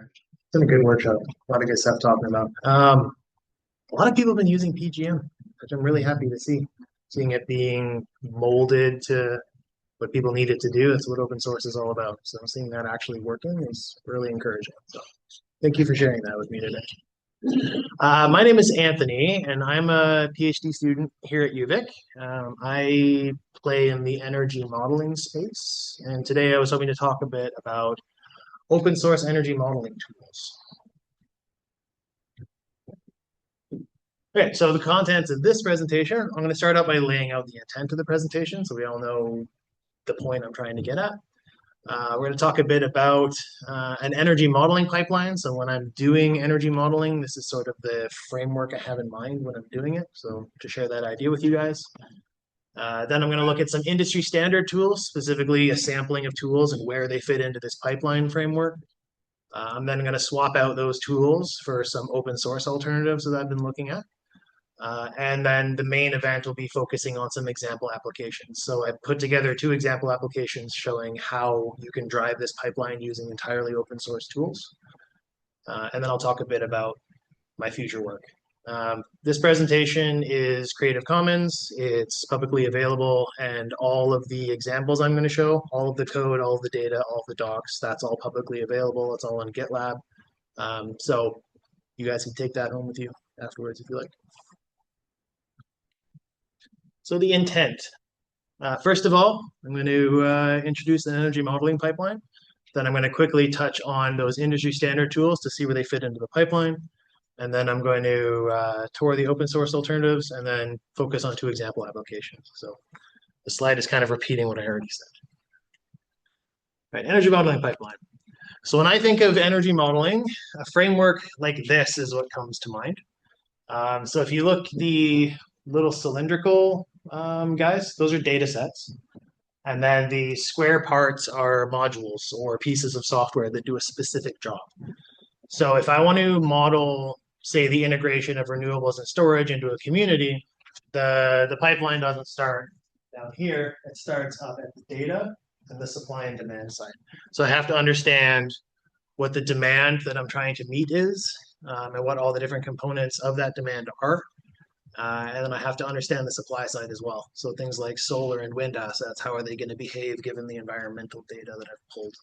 It's been a good workshop. A lot of good stuff talking about. A lot of people have been using PGM, which I'm really happy to see. Seeing it being molded to what people need it to do. That's what open source is all about. So seeing that actually working is really encouraging. So thank you for sharing that with me today. My name is Anthony, and I'm a PhD student here at UVic. I play in the energy modeling space, and today I was hoping to talk a bit about open source energy modeling tools. Okay, so the contents of this presentation, I'm going to start out by laying out the intent of the presentation so we all know the point I'm trying to get at. We're going to talk a bit about an energy modeling pipeline. So when I'm doing energy modeling, this is sort of the framework I have in mind when I'm doing it. So to share that idea with you guys. Then I'm going to look at some industry standard tools, specifically a sampling of tools and where they fit into this pipeline framework. I'm then going to swap out those tools for some open source alternatives that I've been looking at. And then the main event will be focusing on some example applications. So I put together 2 example applications showing how you can drive this pipeline using entirely open source tools. And then I'll talk a bit about my future work. This presentation is Creative Commons. It's publicly available, and all of the examples I'm going to show, all of the code, all of the data, all of the docs, that's all publicly available. It's all on GitLab. So you guys can take that home with you afterwards if you like. So the intent. First of all, I'm going to introduce an energy modeling pipeline. Then I'm going to quickly touch on those industry standard tools to see where they fit into the pipeline. And then I'm going to tour the open source alternatives and then focus on 2 example applications. So the slide is kind of repeating what I already said. All right, energy modeling pipeline. So when I think of energy modeling, a framework like this is what comes to mind. So if you look, the little cylindrical guys, those are data sets. And then the square parts are modules or pieces of software that do a specific job. So if I want to model, say, the integration of renewables and storage into a community, the pipeline doesn't start down here. It starts up at the data and the supply and demand side. So I have to understand what the demand that I'm trying to meet is, and what all the different components of that demand are. And then I have to understand the supply side as well. So things like solar and wind assets, how are they going to behave given the environmental data that I've pulled?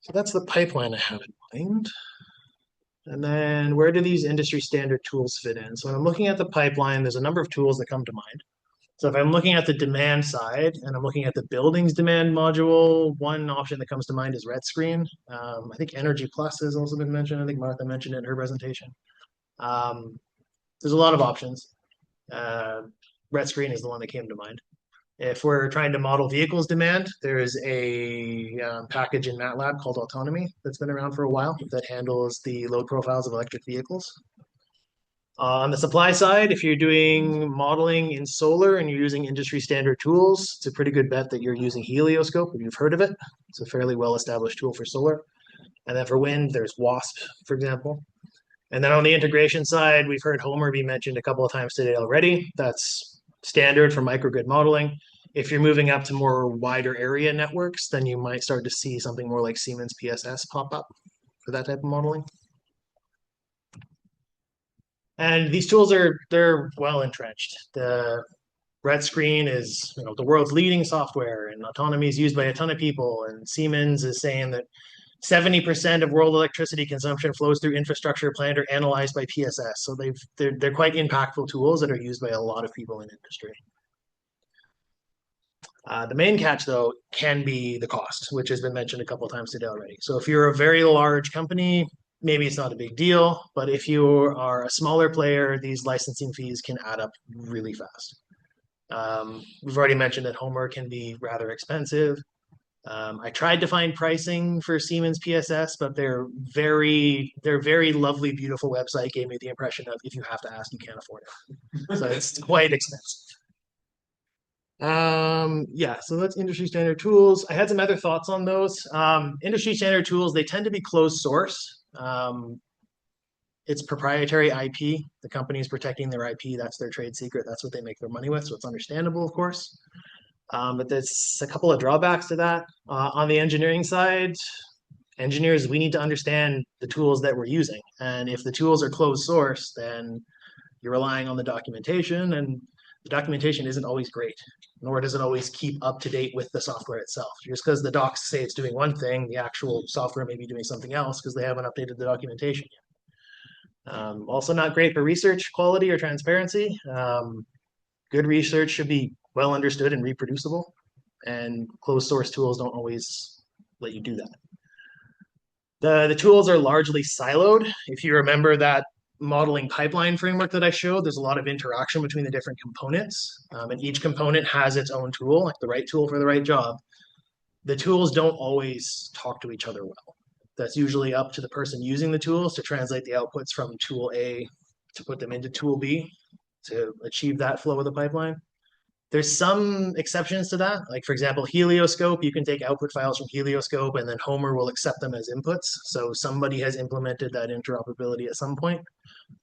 So that's the pipeline I have in mind. And then where do these industry standard tools fit in? So when I'm looking at the pipeline, there's a number of tools that come to mind. So if I'm looking at the demand side and I'm looking at the buildings demand module, one option that comes to mind is RedScreen. I think Energy Plus has also been mentioned. I think Martha mentioned it in her presentation. There's a lot of options. RedScreen is the one that came to mind. If we're trying to model vehicles demand, there is a package in MATLAB called Autonomy that's been around for a while that handles the load profiles of electric vehicles. On the supply side, if you're doing modeling in solar and you're using industry standard tools, it's a pretty good bet that you're using Helioscope, if you've heard of it. It's a fairly well-established tool for solar. And then for wind, there's WASP, for example. And then on the integration side, we've heard Homer be mentioned a couple of times today already. That's standard for microgrid modeling. If you're moving up to more wider area networks, then you might start to see something more like Siemens PSS pop up for that type of modeling. And these tools they're well entrenched. The RedScreen is the world's leading software, and Autonomy is used by a ton of people. And Siemens is saying that 70% of world electricity consumption flows through infrastructure planned or analyzed by PSS. So they're quite impactful tools that are used by a lot of people in industry. The main catch, though, can be the cost, which has been mentioned a couple of times today already. So if you're a very large company, maybe it's not a big deal. But if you are a smaller player, these licensing fees can add up really fast. We've already mentioned that Homer can be rather expensive. I tried to find pricing for Siemens PSS, but their very lovely, beautiful website gave me the impression of if you have to ask, you can't afford it. So it's quite expensive. Yeah, so that's industry standard tools. I had some other thoughts on those. Industry standard tools, they tend to be closed source. It's proprietary IP. The company is protecting their IP. That's their trade secret. That's what they make their money with. So it's understandable, of course. But there's a couple of drawbacks to that. On the engineering side, engineers, we need to understand the tools that we're using. And if the tools are closed source, then you're relying on the documentation, and the documentation isn't always great, nor does it always keep up to date with the software itself. Just because the docs say it's doing one thing, the actual software may be doing something else because they haven't updated the documentation yet. Also not great for research quality or transparency. Good research should be well understood and reproducible, and closed source tools don't always let you do that. The tools are largely siloed. If you remember that modeling pipeline framework that I showed, there's a lot of interaction between the different components, and each component has its own tool, like the right tool for the right job. The tools don't always talk to each other well. That's usually up to the person using the tools to translate the outputs from tool A to put them into tool B to achieve that flow of the pipeline. There's some exceptions to that. Like for example, Helioscope, you can take output files from Helioscope and then Homer will accept them as inputs. So somebody has implemented that interoperability at some point.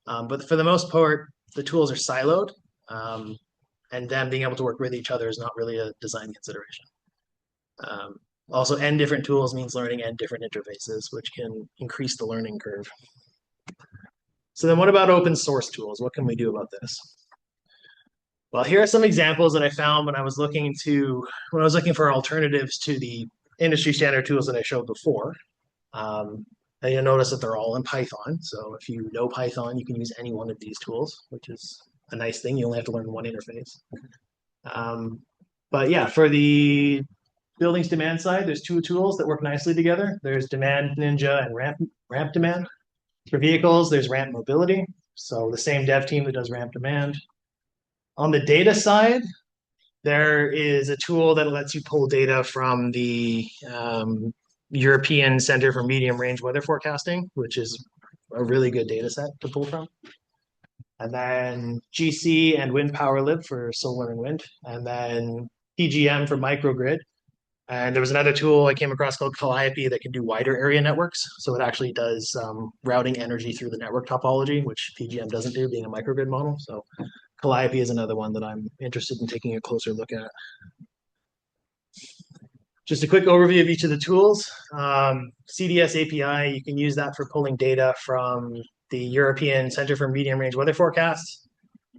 But for the most part, the tools are siloed, and them being able to work with each other is not really a design consideration. Also, n different tools means learning n different interfaces, which can increase the learning curve. So then what about open source tools? What can we do about this? Well, here are some examples that I found when I was looking for alternatives to the industry standard tools that I showed before. And you'll notice that they're all in Python. So if you know Python, you can use any one of these tools, which is a nice thing. You only have to learn one interface. But yeah, for the buildings demand side, there's two tools that work nicely together. There's Demand Ninja and Ramp Demand. For vehicles, there's Ramp Mobility. So the same dev team that does Ramp Demand. On the data side, there is a tool that lets you pull data from the European Center for Medium Range Weather Forecasting, which is a really good data set to pull from. And then GC and Wind Power Lib for solar and wind. And then PGM for microgrid. And there was another tool I came across called Calliope that can do wider area networks. So it actually does routing energy through the network topology, which PGM doesn't do, being a microgrid model. So Calliope is another one that I'm interested in taking a closer look at. Just a quick overview of each of the tools. CDS API, you can use that for pulling data from the European Center for Medium Range Weather Forecasts.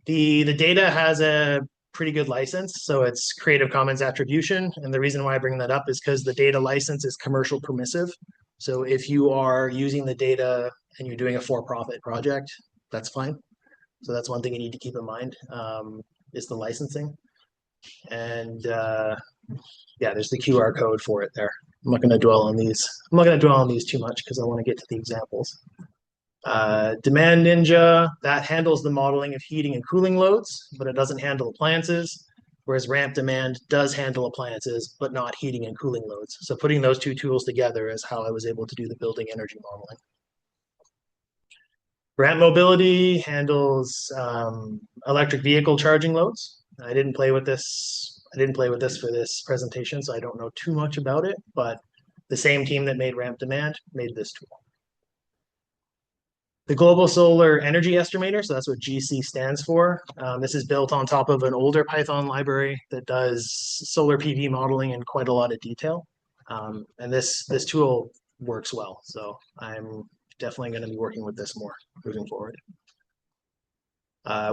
The data has a pretty good license, so it's Creative Commons attribution. And the reason why I bring that up is because the data license is commercial permissive. So if you are using the data and you're doing a for-profit project, that's fine. So that's one thing you need to keep in mind, is the licensing. And yeah, there's the QR code for it there. I'm not going to dwell on these. I'm not going to dwell on these too much because I want to get to the examples. Demand Ninja, that handles the modeling of heating and cooling loads, but it doesn't handle appliances, whereas Ramp Demand does handle appliances, but not heating and cooling loads. So putting those two tools together is how I was able to do the building energy modeling. Ramp Mobility handles electric vehicle charging loads. I didn't play with this for this presentation, so I don't know too much about it, but the same team that made Ramp Demand made this tool. The Global Solar Energy Estimator, so that's what GC stands for. This is built on top of an older Python library that does solar PV modeling in quite a lot of detail. And this tool works well, so I'm definitely going to be working with this more moving forward.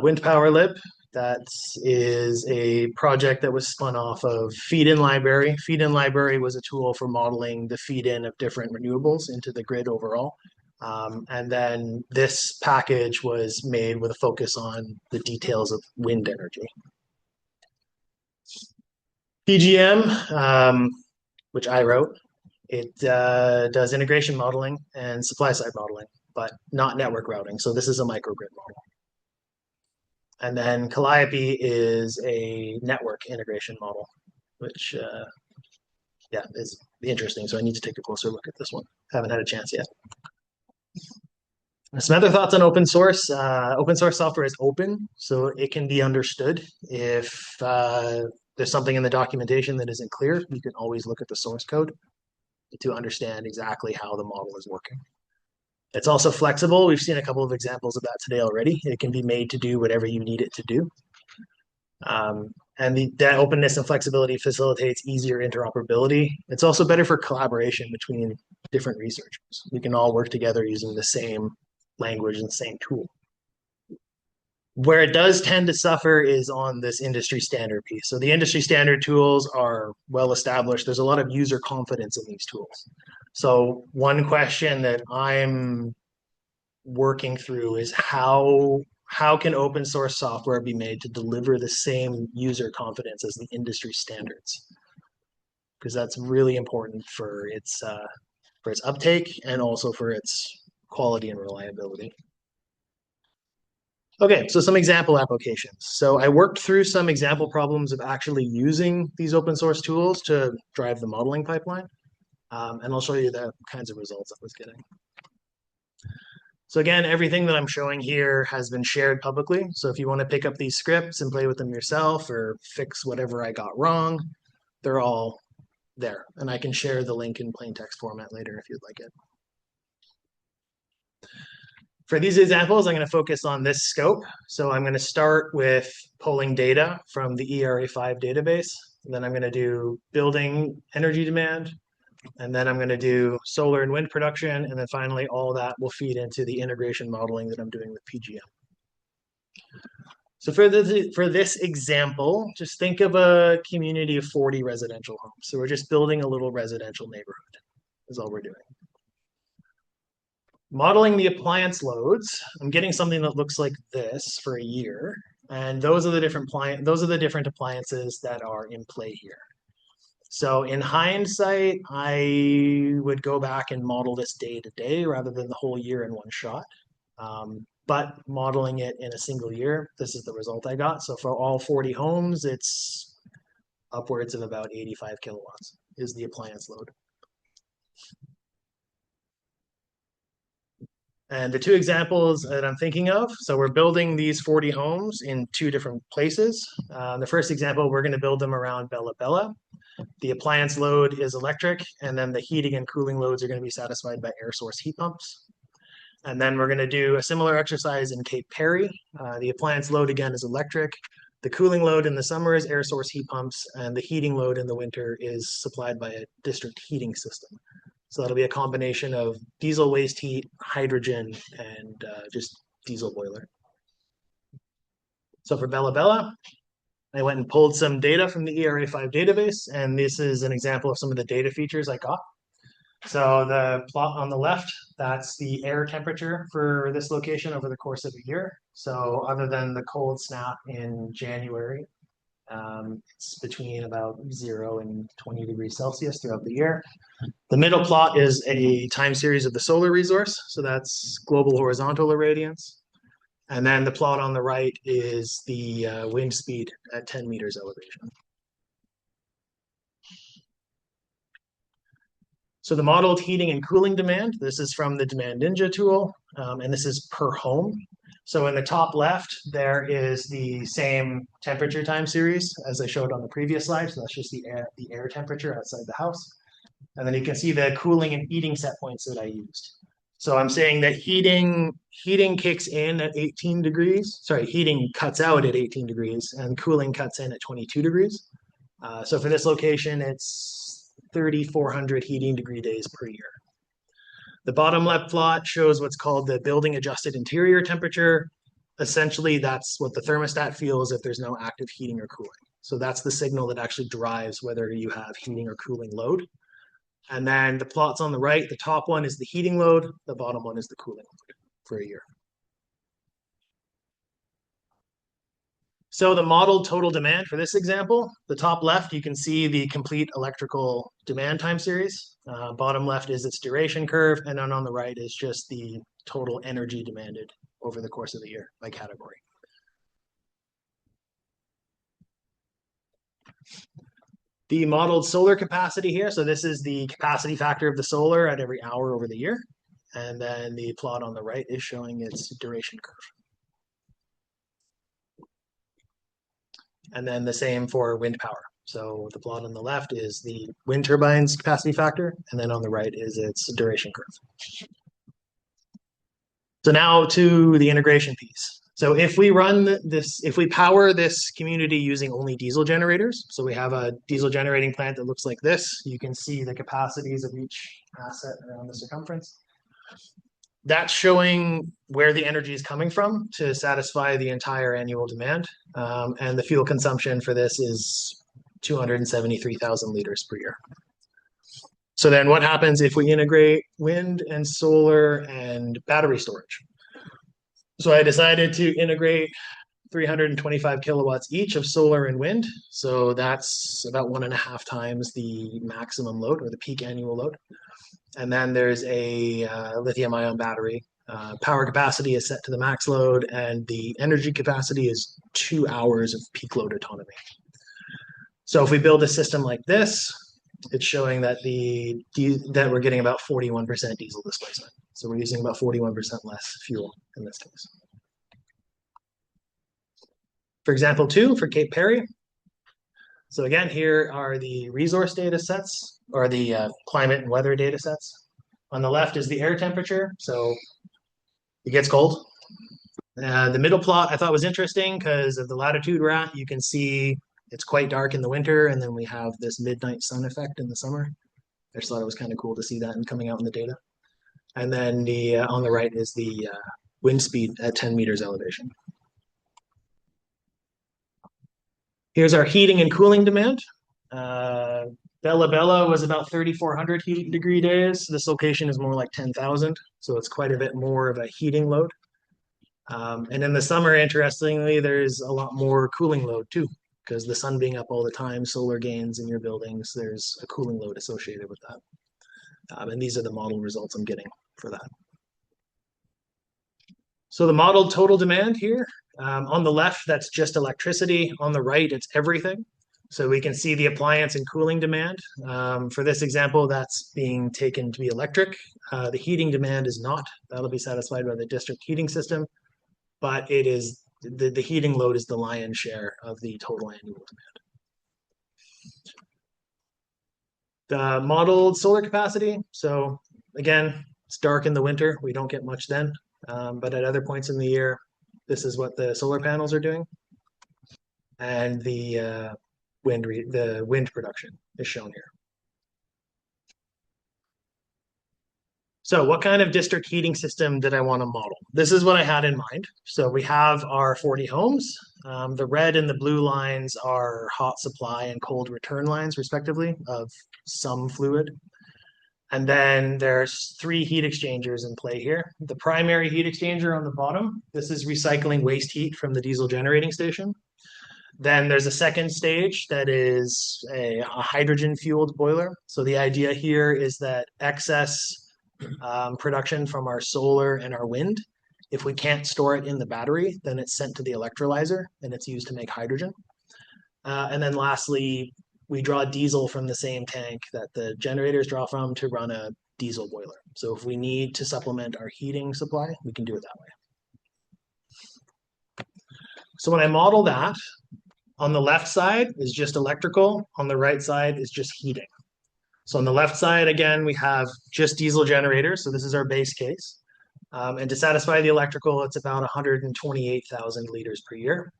Wind Power Lib, that is a project that was spun off of Feed-In Library. Feed-In Library was a tool for modeling the feed-in of different renewables into the grid overall. And then this package was made with a focus on the details of wind energy. PGM, which I wrote, it does integration modeling and supply-side modeling, but not network routing. So this is a microgrid model. And then Calliope is a network integration model, which, yeah, is interesting. So I need to take a closer look at this one. Haven't had a chance yet. Some other thoughts on open source. Open source software is open, so it can be understood. If there's something in the documentation that isn't clear, you can always look at the source code to understand exactly how the model is working. It's also flexible. We've seen a couple of examples of that today already. It can be made to do whatever you need it to do. And that openness and flexibility facilitates easier interoperability. It's also better for collaboration between different researchers. We can all work together using the same language and the same tool. Where it does tend to suffer is on this industry standard piece. So the industry standard tools are well established. There's a lot of user confidence in these tools. So one question that I'm working through is how can open source software be made to deliver the same user confidence as the industry standards? Because that's really important for its uptake and also for its quality and reliability. Okay, so some example applications. So I worked through some example problems of actually using these open source tools to drive the modeling pipeline. And I'll show you the kinds of results I was getting. So again, everything that I'm showing here has been shared publicly. So if you want to pick up these scripts and play with them yourself or fix whatever I got wrong, they're all there. And I can share the link in plain text format later if you'd like it. For these examples, I'm going to focus on this scope. So I'm going to start with pulling data from the ERA5 database. And then I'm going to do building energy demand. And then I'm going to do solar and wind production. And then finally, all that will feed into the integration modeling that I'm doing with PGM. So for this example, just think of a community of 40 residential homes. So we're just building a little residential neighborhood is all we're doing. Modeling the appliance loads, I'm getting something that looks like this for a year. And those are the different appliances that are in play here. So in hindsight, I would go back and model this day to day rather than the whole year in one shot. But modeling it in a single year, this is the result I got. So for all 40 homes, it's upwards of about 85 kilowatts is the appliance load. And the two examples that I'm thinking of, so we're building these 40 homes in two different places. The first example, we're going to build them around Bella Bella. The appliance load is electric, and then the heating and cooling loads are going to be satisfied by air source heat pumps. And then we're going to do a similar exercise in Cape Perry. The appliance load, again, is electric. The cooling load in the summer is air source heat pumps, and the heating load in the winter is supplied by a district heating system. So that'll be a combination of diesel waste heat, hydrogen, and just diesel boiler. So for Bella Bella, I went and pulled some data from the ERA5 database, and this is an example of some of the data features I got. So the plot on the left, that's the air temperature for this location over the course of a year. So other than the cold snap in January, it's between about 0 and 20 degrees Celsius throughout the year. The middle plot is a time series of the solar resource. So that's global horizontal irradiance. And then the plot on the right is the wind speed at 10 meters elevation. So the modeled heating and cooling demand, this is from the Demand Ninja tool, and this is per home. So in the top left, there is the same temperature time series as I showed on the previous slide. So that's just the air temperature outside the house. And then you can see the cooling and heating set points that I used. So I'm saying that heating kicks in at 18 degrees. Sorry, heating cuts out at 18 degrees and cooling cuts in at 22 degrees. So for this location, it's 3,400 heating degree days per year. The bottom left plot shows what's called the building adjusted interior temperature. Essentially, that's what the thermostat feels if there's no active heating or cooling. So that's the signal that actually drives whether you have heating or cooling load. And then the plots on the right, the top one is the heating load, the bottom one is the cooling load for a year. So the modeled total demand for this example, the top left, you can see the complete electrical demand time series. Bottom left is its duration curve, and then on the right is just the total energy demanded over the course of the year by category. The modeled solar capacity here, so this is the capacity factor of the solar at every hour over the year. And then the plot on the right is showing its duration curve. And then the same for wind power. So the plot on the left is the wind turbines capacity factor, and then on the right is its duration curve. So now to the integration piece. So if we run this, if we power this community using only diesel generators, so we have a diesel generating plant that looks like this, you can see the capacities of each asset around the circumference. That's showing where the energy is coming from to satisfy the entire annual demand. And the fuel consumption for this is 273,000 liters per year. So then what happens if we integrate wind and solar and battery storage? So I decided to integrate 325 kilowatts each of solar and wind. So that's about 1.5 times the maximum load or the peak annual load. And then there's a lithium ion battery. Power capacity is set to the max load, and the energy capacity is 2 hours of peak load autonomy. So if we build a system like this, it's showing that that we're getting about 41% diesel displacement. So we're using about 41% less fuel in this case. For example, 2 for Cape Perry. So again, here are the resource data sets, or the climate and weather data sets. On the left is the air temperature, so it gets cold. The middle plot I thought was interesting because of the latitude we're at. You can see it's quite dark in the winter, and then we have this midnight sun effect in the summer. I just thought it was kind of cool to see that and coming out in the data. And then on the right is the wind speed at 10 meters elevation. Here's our heating and cooling demand. Bella Bella was about 3,400 heat degree days. This location is more like 10,000, so it's quite a bit more of a heating load. And in the summer, interestingly, there's a lot more cooling load too, because the sun being up all the time, solar gains in your buildings, there's a cooling load associated with that. And these are the model results I'm getting for that. So the modeled total demand here, on the left, that's just electricity. On the right, it's everything. So we can see the appliance and cooling demand. For this example, that's being taken to be electric. The heating demand is not. That'll be satisfied by the district heating system, but it is the heating load is the lion's share of the total annual demand. The modeled solar capacity. So again, it's dark in the winter. We don't get much then. But at other points in the year, this is what the solar panels are doing. And the wind production is shown here. So what kind of district heating system did I want to model? This is what I had in mind. So we have our 40 homes. The red and the blue lines are hot supply and cold return lines, respectively, of some fluid. And then there's 3 heat exchangers in play here. The primary heat exchanger on the bottom, this is recycling waste heat from the diesel generating station. Then there's a second stage that is a hydrogen-fueled boiler. So the idea here is that excess production from our solar and our wind, if we can't store it in the battery, then it's sent to the electrolyzer and it's used to make hydrogen. And then lastly, we draw diesel from the same tank that the generators draw from to run a diesel boiler. So if we need to supplement our heating supply, we can do it that way. So when I model that, on the left side is just electrical, on the right side is just heating. So on the left side, again, we have just diesel generators. So this is our base case. And to satisfy the electrical, it's about 128,000 liters per year.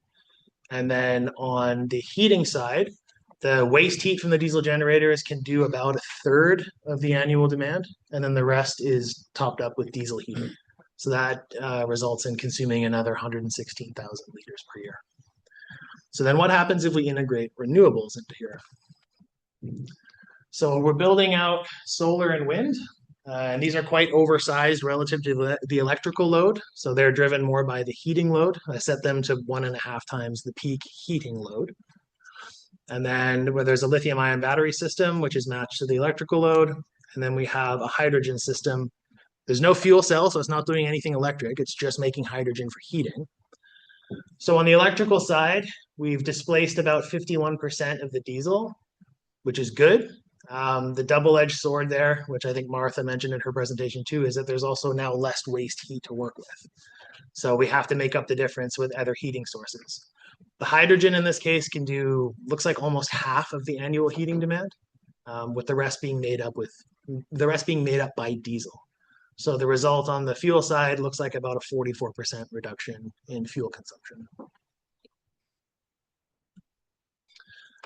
And then on the heating side, the waste heat from the diesel generators can do about 1/3 of the annual demand. And then the rest is topped up with diesel heating. So that results in consuming another 116,000 liters per year. So then what happens if we integrate renewables into here? So we're building out solar and wind, and these are quite oversized relative to the electrical load. So they're driven more by the heating load. I set them to 1.5 times the peak heating load. And then where there's a lithium ion battery system, which is matched to the electrical load. And then we have a hydrogen system. There's no fuel cell, so it's not doing anything electric. It's just making hydrogen for heating. So on the electrical side, we've displaced about 51% of the diesel, which is good. The double-edged sword there, which I think Martha mentioned in her presentation too, is that there's also now less waste heat to work with. So we have to make up the difference with other heating sources. The hydrogen in this case can do, looks like almost half of the annual heating demand, with the rest being made up by diesel. So the result on the fuel side looks like about a 44% reduction in fuel consumption.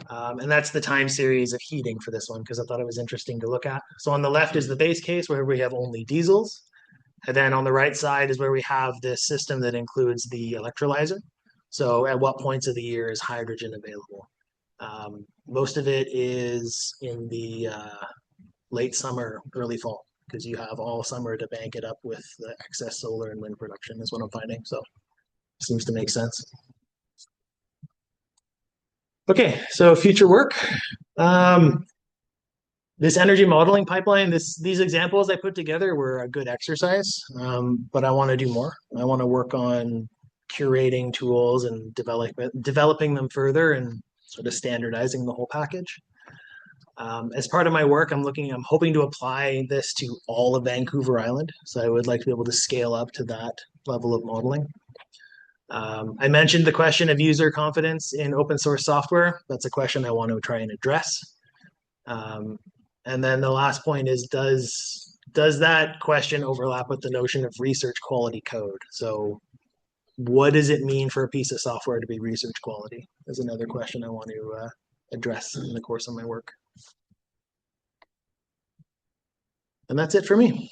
And that's the time series of heating for this one because I thought it was interesting to look at. So on the left is the base case where we have only diesels. And then on the right side is where we have this system that includes the electrolyzer. So at what points of the year is hydrogen available? Most of it is in the late summer, early fall, because you have all summer to bank it up with the excess solar and wind production is what I'm finding. So seems to make sense. Okay, so future work. This energy modeling pipeline, these examples I put together were a good exercise, but I want to do more. I want to work on curating tools and developing them further and sort of standardizing the whole package. As part of my work, I'm hoping to apply this to all of Vancouver Island. So I would like to be able to scale up to that level of modeling. I mentioned the question of user confidence in open source software. That's a question I want to try and address. And then the last point is, does that question overlap with the notion of research quality code? So what does it mean for a piece of software to be research quality is another question I want to address in the course of my work. And that's it for me.